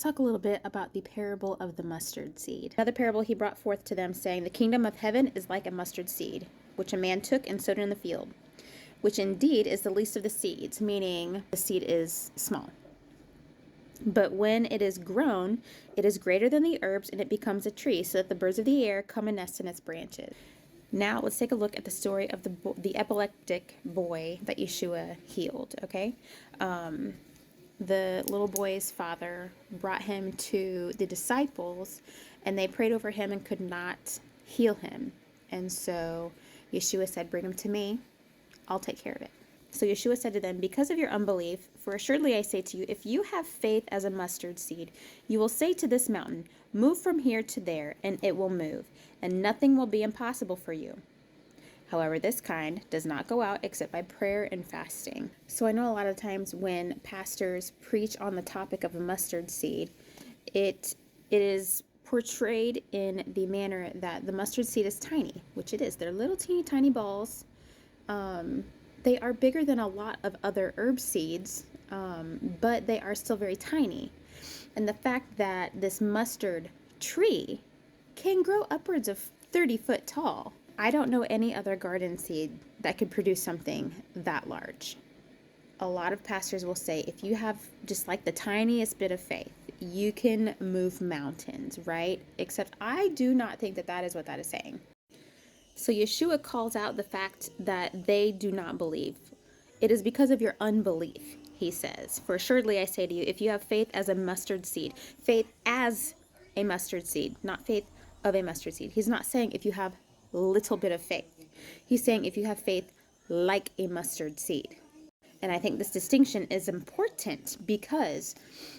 Talk a little bit about the parable of the mustard seed. Another parable he brought forth to them, saying, The kingdom of heaven is like a mustard seed, which a man took and sowed in the field, which indeed is the least of the seeds, meaning the seed is small. But when it is grown, it is greater than the herbs, and it becomes a tree, so that the birds of the air come and nest in its branches. Now let's take a look at the story of the epileptic boy that Yeshua healed, okay? The little boy's father brought him to the disciples, and they prayed over him and could not heal him. And so Yeshua said, Bring him to me. I'll take care of it. So Yeshua said to them, Because of your unbelief, for assuredly I say to you, if you have faith as a mustard seed, you will say to this mountain, Move from here to there, and it will move, and nothing will be impossible for you. However, this kind does not go out except by prayer and fasting. So I know a lot of times when pastors preach on the topic of a mustard seed, it is portrayed in the manner that the mustard seed is tiny, which it is. They're little teeny tiny balls. They are bigger than a lot of other herb seeds, but they are still very tiny. And the fact that this mustard tree can grow upwards of 30 foot tall. I don't know any other garden seed that could produce something that large. A lot of pastors will say if you have just like the tiniest bit of faith, you can move mountains, right? Except I do not think that that is what that is saying. So Yeshua calls out the fact that they do not believe. It is because of your unbelief, he says. For assuredly I say to you, if you have faith as a mustard seed, faith as a mustard seed, not faith of a mustard seed. He's not saying if you have little bit of faith. He's saying if you have faith like a mustard seed. And I think this distinction is important because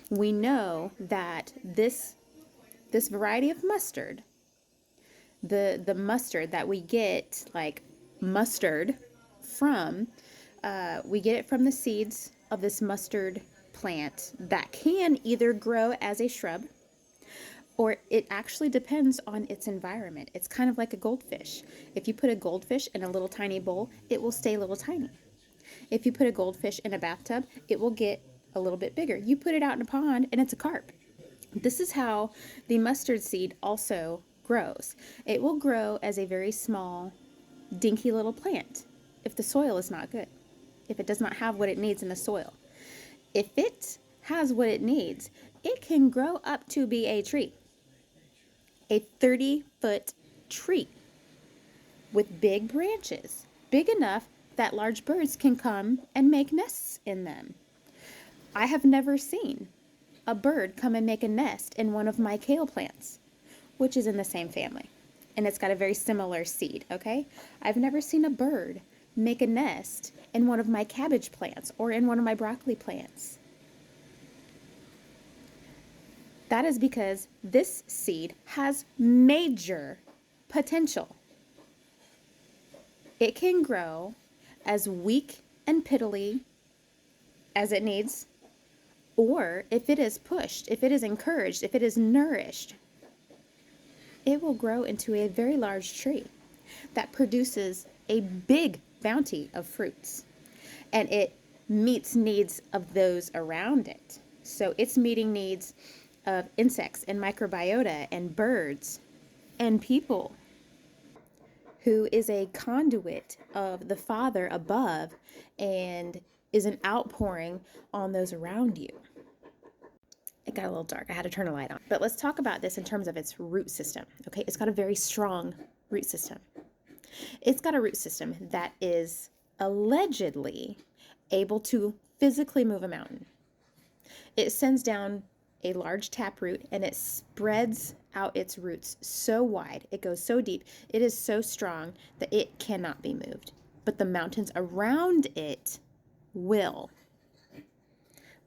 we know that this variety of mustard, the mustard that we get, like mustard from, we get it from the seeds of this mustard plant that can either grow as a shrub, or it actually depends on its environment. It's kind of like a goldfish. If you put a goldfish in a little tiny bowl, it will stay little tiny. If you put a goldfish in a bathtub, it will get a little bit bigger. You put it out in a pond and it's a carp. This is how the mustard seed also grows. It will grow as a very small, dinky little plant if the soil is not good, if it does not have what it needs in the soil. If it has what it needs, it can grow up to be a tree. A 30-foot tree with big branches, big enough that large birds can come and make nests in them. I have never seen a bird come and make a nest in one of my kale plants, which is in the same family, and it's got a very similar seed, okay? I've never seen a bird make a nest in one of my cabbage plants or in one of my broccoli plants. That is because this seed has major potential. It can grow as weak and piddly as it needs, or if it is pushed, if it is encouraged, if it is nourished, it will grow into a very large tree that produces a big bounty of fruits, and it meets needs of those around it. So it's meeting needs of insects and microbiota and birds and people, who is a conduit of the Father above and is an outpouring on those around you. It got a little dark. I had to turn a light on. But let's talk about this in terms of its root system. Okay, it's got a very strong root system. It's got a root system that is allegedly able to physically move a mountain. It sends down a large taproot and it spreads out its roots so wide, it goes so deep, it is so strong that it cannot be moved. But the mountains around it will.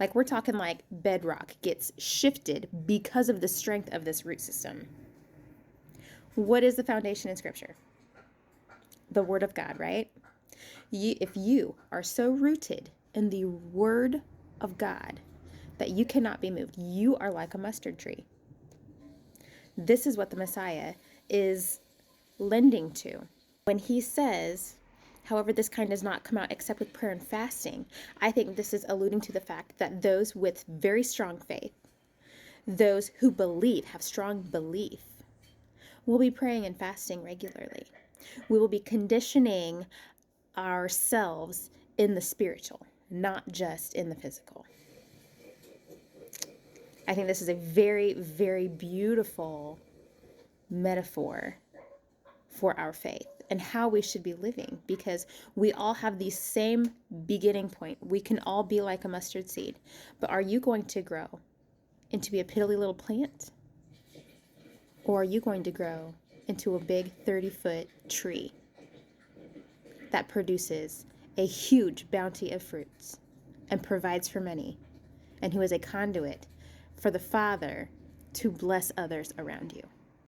Like we're talking like bedrock gets shifted because of the strength of this root system. What is the foundation in Scripture? The Word of God, right? If you are so rooted in the Word of God that you cannot be moved, you are like a mustard tree. This is what the Messiah is lending to. When he says, however, this kind does not come out except with prayer and fasting, I think this is alluding to the fact that those with very strong faith, those who believe, have strong belief, will be praying and fasting regularly. We will be conditioning ourselves in the spiritual, not just in the physical. I think this is a very, very beautiful metaphor for our faith and how we should be living, because we all have the same beginning point. We can all be like a mustard seed, but are you going to grow into be a piddly little plant? Or are you going to grow into a big 30-foot tree that produces a huge bounty of fruits and provides for many, and who is a conduit for the Father to bless others around you?